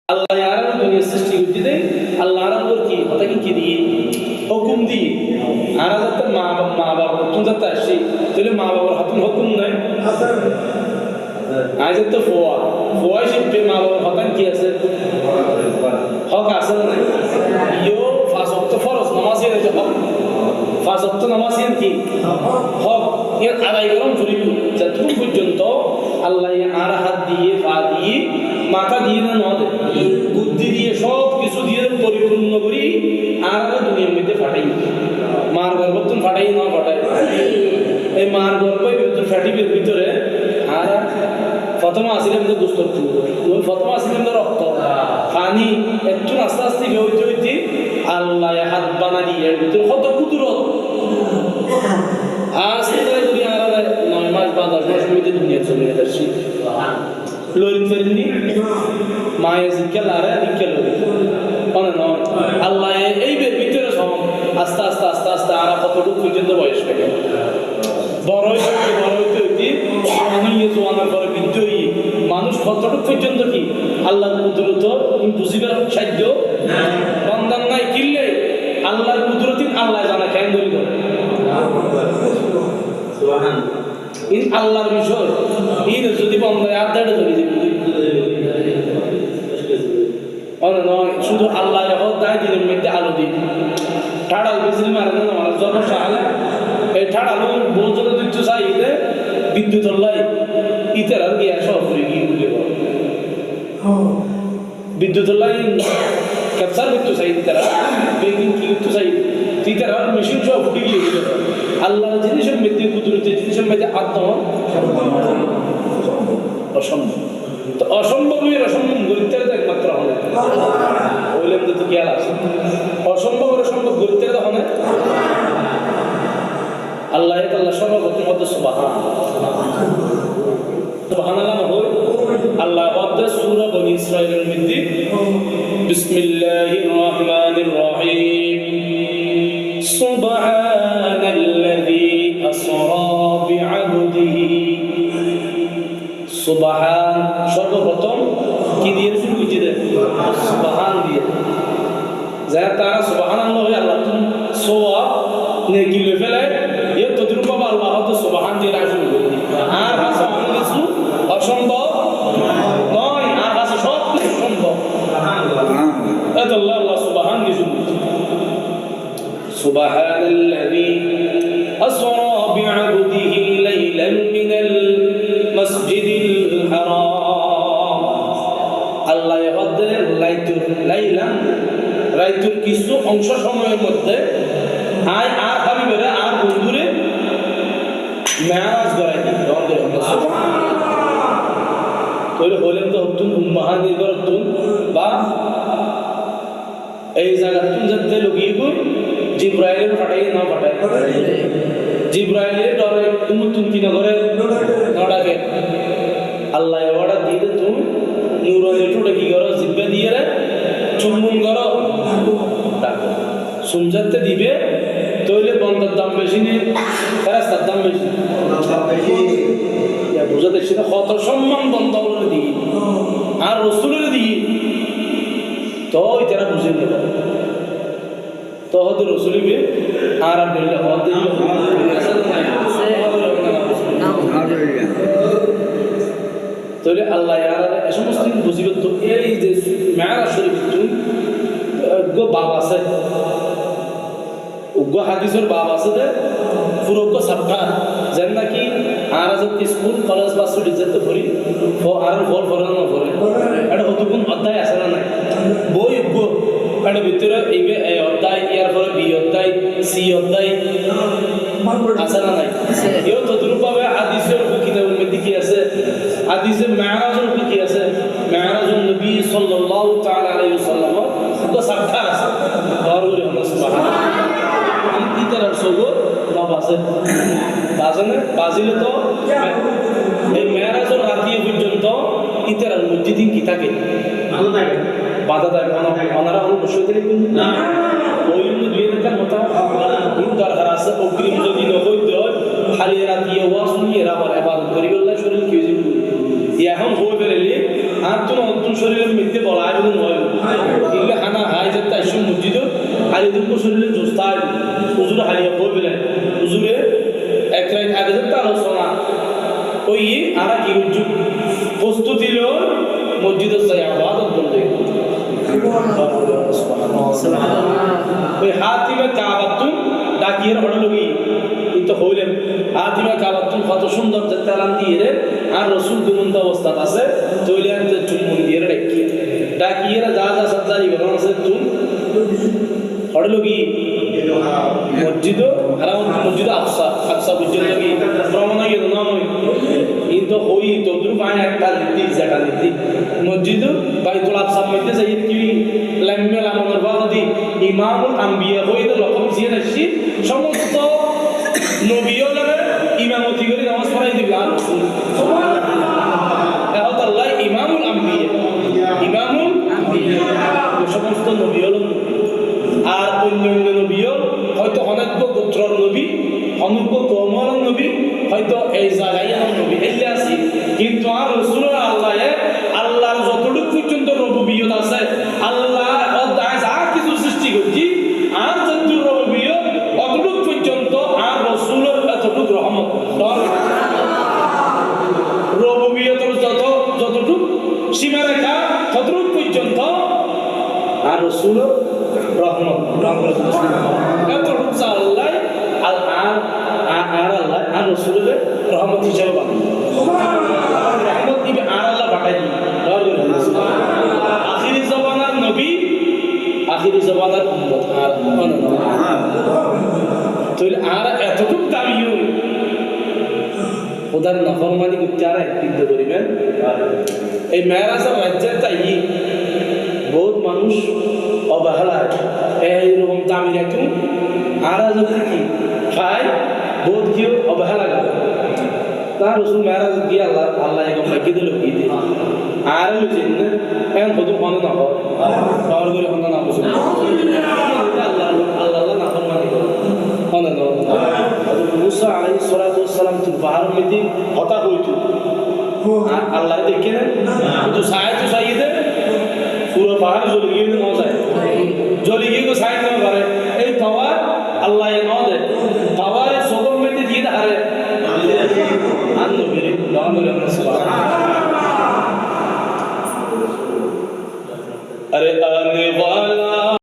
আল্লাহ আর দুনিয়া সৃষ্টি করতে দেয় আল্লাহ আর কি কথা কি দিয়ে হুকুম দিয়ে আর যাতে মা বাবা হুকুম যাতে আসে তাহলে মা বাবার হাতুন হুকুম নাই আজ তো ফোয়া শিখবে মা বাবার হাতান কি আছে হক আছে না ইয়ো পাঁচ ওয়াক্ত ফরজ নামাজ এর হক পাঁচ ওয়াক্ত নামাজ এর কি হক এর আদায় করুন জরুরি যতটুকু পর্যন্ত আল্লাহ আর হাত দিয়ে পা দিয়ে মাথা দিয়ে না নদে বুদ্ধি দিয়ে সব কিছু দিয়ে পরিপূর্ণ করি আর দুনিয়ার মধ্যে ফাটাই মার গর্ভত্তন ফাটাই না ফাটাই এই মার গর্ভের ফ্যাটিকের ভিতরে আর প্রথমে আসিলেন তো দুষ্ট প্রথমে আসিলেন তো রক্ত পানি একটু আস্তে আস্তে হইতে হইতে আল্লাহ হাত বানা দিয়ে এর ভিতরে কত কুদরত আস্তে করে আর 9 মাস বা 10 মাস মধ্যে দুনিয়া চলে যাচ্ছে লরিন ফেরেননি মায়ের জিজ্ঞাল আর জিজ্ঞাল আল্লাহ এই ভিতরে সব আস্তে আস্তে আস্তে আস্তে আর কতটুকু পর্যন্ত বয়স পেয়ে বড় হইতে হইতে জোয়ানোর পরে বৃদ্ধ হয়ে মানুষ কতটুকু পর্যন্ত কি আল্লাহর কুদরত বুঝিবার সাধ্য বন্দান নাই কিনলে আল্লাহর কুদরতিন আল্লাহ জানা কেন ধরি ইন আল্লাহর বিষয় ইন যদি বন্দায় আদাড়ে ধরি নয় শুধু আল্লাহ দায় দিনের মধ্যে আলো দিই ঠাড়াল বেশি মারে না আমার জন্ম সাহালে এই ঠাড়ালো বোঝনে দিচ্ছ চাইতে বিদ্যুৎ লাই ইতার আর গিয়া সব গিয়ে উঠে বিদ্যুৎ লাই ক্যাপচার করতে চাই তারা বেগিং কি করতে চাই ইতার আর মেশিন সব উঠে গিয়ে উঠে আল্লাহ জিনিসের মধ্যে কুদরতে জিনিসের মধ্যে আত্ম অসম্ভব তো অসম্ভবের অসম্ভব গরিতের তো একমাত্র হবে বললেন তো খেয়াল আছে অসম্ভবের অসম্ভব গরিতের তো হবে আল্লাহ তাআলা সর্বপ্রথম মধ্যে সুবহানাল্লাহ হয় আল্লাহ ওয়াদা সূরা বনী ইসরাঈলের মধ্যে বিসমিল্লাহির রহমানির রহিম সুবহানাল্লাযী আসরা বিআবদিহি সুবহান সর্বপ্রথম কি দিয়ে শুরু করতে দেয় সুবহান দিয়ে যারা তারা সুবহানাল্লাহ হয় আল্লাহ সওয়াব নেকি লয়ে ফেলে এর তদ্রুপ আল্লাহ তো সুবহান দিয়ে শুরু করে আর ভাষা কিছু অসম্ভব নয় আর ভাষা সব কিছু সম্ভব এত আল্লাহ সুবহান দিয়ে শুরু সুবহানাল্লাযী আসরা বিআবদিহি লাইলান মিনাল মসজিদিল হারাম আল্লাহ হদ্দের লাইতুর কিছু অংশ সময়ের মধ্যে আর হাবিবেরা আর বন্ধুরে মেরাজ করাই তৈরি হলেন তো হতুন মহানির্ভর হতুন বা এই জায়গাতুন যাতে লগিয়ে গই জিব্রাইলের ফাটাই না ফাটাই জিব্রাইলের ডরে তুমুতুন কি না করে নডাকে আল্লাহ অর্ডার দিয়ে তুমি নুরানি টুটে কি করো জিব্বা দিয়ে রে চুম্বন করো সুমজাতে দিবে তৈলে বন্দার দাম বেশি নেই ফেরাস্তার দাম বেশি বুঝাতে সেটা কত সম্মান বন্ধ করে দিই আর রসুলের দিই তো তারা বুঝে নেবে তো হয়তো রসুলিবে আর বললে হতে তাহলে আল্লাহ এ সমস্ত বুঝিবে তো এই যে মেয়ারাজ শরীফ গো বাপ আছে উগ্র হাদিসের বাপ আছে যে পুরো সাপটা যেন নাকি আর স্কুল কলেজ বা স্টুডি যেতে পড়ি আর ফল ফলে না ফলে এটা কতক্ষণ অধ্যায় আছে না নাই বই উগ্র এটা ভিতরে এই অধ্যায় ইয়ার পরে বি অধ্যায় সি অধ্যায় আছে না নাই এও তদ্রুপভাবে হাদিসের কিতাবের মধ্যে কি আছে হাদিসে মেরাজের কি আছে মেরাজুন নবী সাল্লাল্লাহু তাআলা আলাইহি ওয়াসাল্লাম তো সাক্ষা আছে বড়রে সুবহানাল্লাহ ইতার সগো বাপ আছে বাজনে বাজিলে তো এই মেরাজের রাতি পর্যন্ত ইতার মসজিদিন কি থাকে ভালো থাকে বাধা দেয় ওনারা অবশ্যই না ওই দুই দিনের মতো দিন দরকার আছে অগ্রিম যদি নবৈদ্য খালি রাতি ওয়াজ নিয়ে এরা আবার ইবাদত করি বললে শরীর কি এখন হয়ে ফেলেলি আর তো নতুন শরীরের মধ্যে বলা এবং হয় দিলে খানা হাই যে তাই সব মসজিদ আর এদের শরীরে জোস্তা হুজুরে হারিয়ে হয়ে ফেলে হুজুরে এক রাত আগে যে আলোচনা ওই আর কি প্রস্তুতি লো মসজিদের চাই আবাদত বলতে ওই হাতিমে কাবাতুন ডাকিয়ে হলো লগি কিন্তু হইলেন হাতিমে কাবাতুন কত সুন্দর যে তেলান দিয়ে রে আর রসুল দুমন্ত অবস্থা আছে চলিয়ান যে চুম্বন দিয়ে ডাকিয়ে যা যা সজ্জারি গরম আছে চুম হলো লগি মসজিদ হারাম মসজিদ আকসা আকসা পর্যন্ত কি ভ্রমণ গেল না কিন্তু হই তো দূর পায় একটা দিতি যেটা দিতি মসজিদ বাইতুল আকসার মধ্যে যাই কি লাম্মে লামনের বাদি ইমামুল আম্বিয়া হইতে লক্ষ্য দিয়ে আসছি সমস্ত নবীও লাগে ইমামতি করে নামাজ পড়াই দিবে আর সুবহানাল্লাহ আল্লাহ ইমামুল আম্বিয়া সমস্ত নবীও আর অন্যান্য নবীও হয়তো অনেক গোত্রর নবী অনেক কমর নবী হয়তো এই জায়গায় নবী এলে আছে কিন্তু আর রাসূলুল্লাহ আল্লাহর যতটুকু পর্যন্ত রবুবিয়ত আছে আল্লাহ অধ্যায় যা কিছু সৃষ্টি করছি আর যতটুকু রবুবিয়ত অতটুকু পর্যন্ত আর রাসূলের এতটুকু রহমত রবুবিয়তের যতটুকু সীমারেখা ততটুকু পর্যন্ত আর রাসূল রহমত এতটুকু আল্লাহ আল্লাহ আর রাসূলের রহমত হিসেবে বানায় রহমত দিবে আর আল্লাহ পাঠাই দিবে আখিরি জমানার নবী আখিরি জমানার উম্মত আর তাহলে আর এতটুকু দাবি খোদার নাফরমানি করতে আর একদিক করিবেন এই মেরাজের রাজ্যের তাই বহুত মানুষ অবহেলায় এইরকম দামি রাখুন আর যদি কি খায় বহুত কেউ অবহেলা করে তার রসুল মেরাজ দিয়ে আল্লাহ আল্লাহ এরকম রেখে দিল কি দিয়ে আর লুচেন না এখন কত মনে না হয় পাওয়ার করে হন্দ না বসে আল্লাহ আল্লাহ আল্লাহ না ফরমানি করে হন্দ না মুসা আলাইহিস সালাতু ওয়াস সালাম তুই পাহাড়ের মধ্যে হতা হইতো আল্লাহ দেখে না কিন্তু সায়াতু সাইয়েদে পুরো পাহাড় জ্বলে গিয়ে না যায় জ্বলে গিয়ে সাইড না পারে এই পাওয়ার আল্লাহ